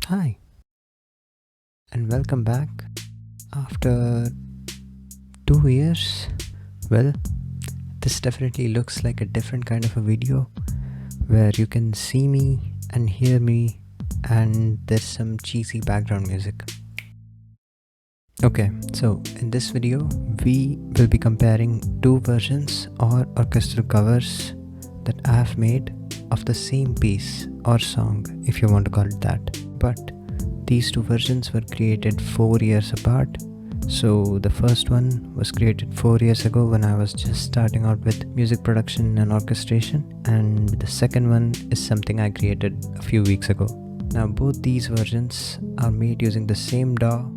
Hi, and welcome back. After 2 years, well, this definitely looks like a different kind of a video where you can see me and hear me, and there's some cheesy background music. Okay, so in this video, we will be comparing two versions or orchestral covers that I have made of the same piece or song, if you want to call it that. But these two versions were created 4 years apart. So the first one was created 4 years ago when I was just starting out with music production and orchestration, and the second one is something I created a few weeks ago. Now both these versions are made using the same DAW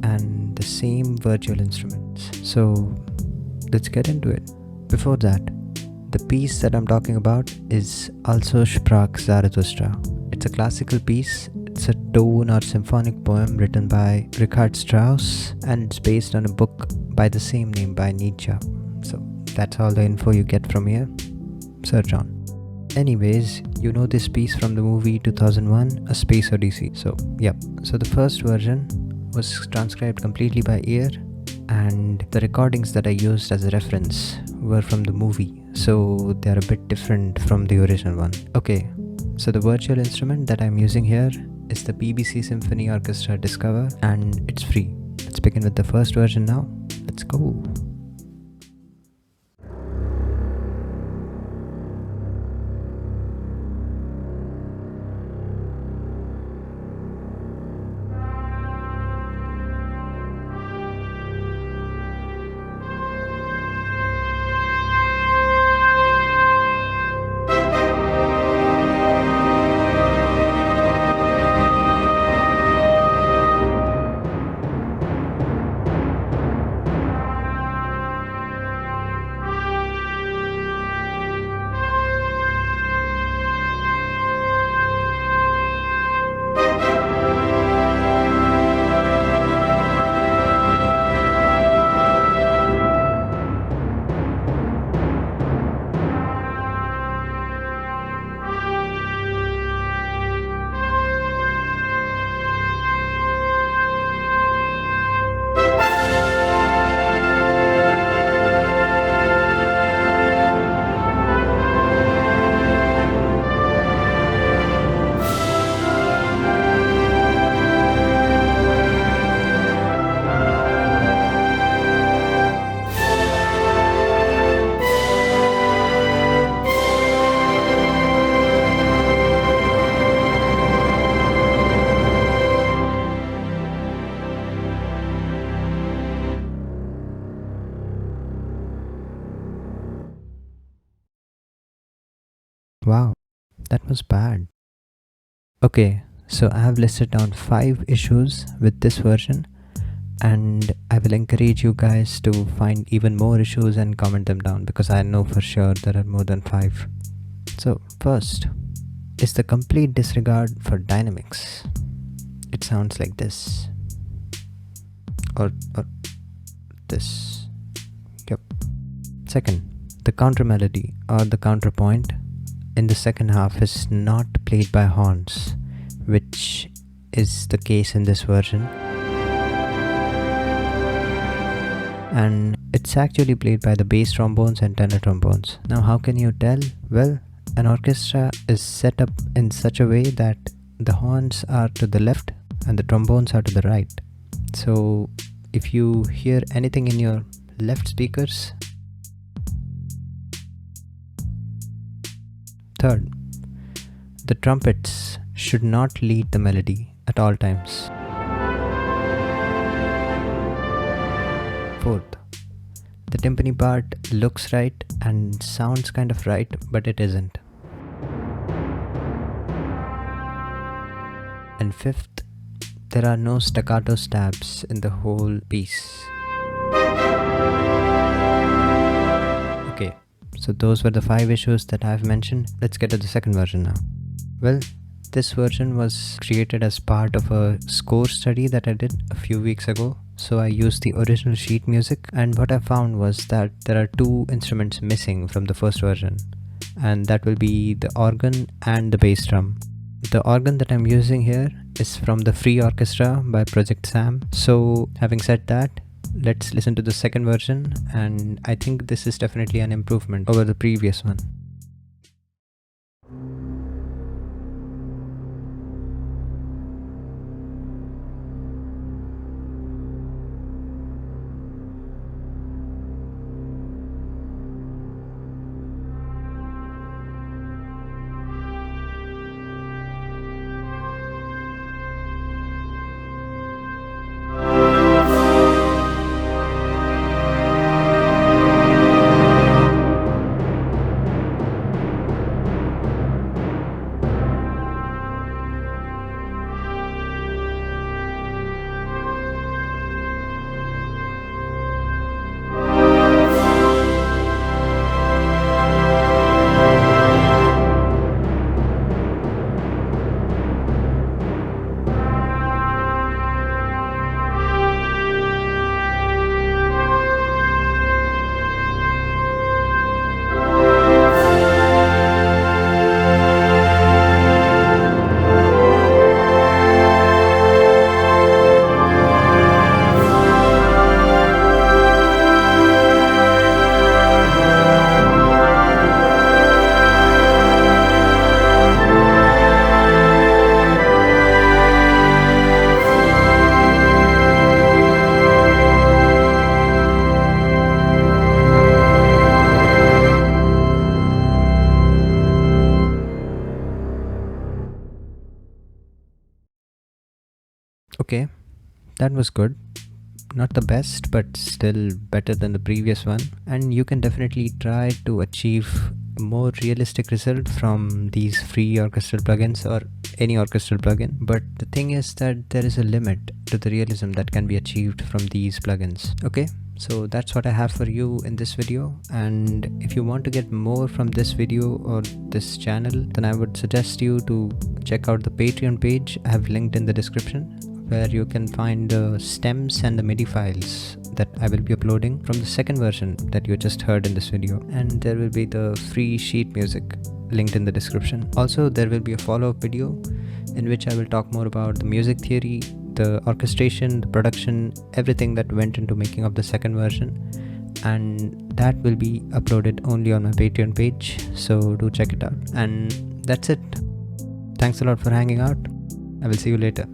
and the same virtual instruments. So let's get into it. Before that, the piece that I'm talking about is Also Sprach Zarathustra. It's a classical piece. It's a tone or symphonic poem written by Richard Strauss, and it's based on a book by the same name by Nietzsche. So that's all the info you get from here. Search on. Anyways, you know this piece from the movie 2001, A Space Odyssey. So the first version was transcribed completely by ear, and the recordings that I used as a reference were from the movie, so they're a bit different from the original one. Okay, so the virtual instrument that I'm using here is the BBC Symphony Orchestra Discover, and it's free. Let's begin with the first version now. Let's go. Wow, that was bad. Okay, so I have listed down 5 issues with this version, and I will encourage you guys to find even more issues and comment them down, because I know for sure there are more than 5. So first is the complete disregard for dynamics. It sounds like this, or this. Yep. Second, the counter melody or the counterpoint in the second half is not played by horns, which is the case in this version, and it's actually played by the bass trombones and tenor trombones. Now how can you tell? Well, an orchestra is set up in such a way that the horns are to the left and the trombones are to the right. So if you hear anything in your left speakers. Third, the trumpets should not lead the melody at all times. Fourth, the timpani part looks right and sounds kind of right, but it isn't. And fifth, there are no staccato stabs in the whole piece. Okay, so those were the 5 issues that I've mentioned. Let's get to the second version now. Well, this version was created as part of a score study that I did a few weeks ago. So I used the original sheet music, and what I found was that there are 2 instruments missing from the first version, and that will be the organ and the bass drum. The organ that I'm using here is from the Free Orchestra by Project Sam. So having said that, let's listen to the second version, and I think this is definitely an improvement over the previous one. Okay, that was good. Not the best, but still better than the previous one. And you can definitely try to achieve a more realistic result from these free orchestral plugins or any orchestral plugin. But the thing is that there is a limit to the realism that can be achieved from these plugins. Okay, so that's what I have for you in this video. And if you want to get more from this video or this channel, then I would suggest you to check out the Patreon page I have linked in the description, where you can find the stems and the MIDI files that I will be uploading from the second version that you just heard in this video. And there will be the free sheet music linked in the description. Also, there will be a follow-up video in which I will talk more about the music theory, the orchestration, the production, everything that went into making of the second version. And that will be uploaded only on my Patreon page, so do check it out. And that's it. Thanks a lot for hanging out. I will see you later.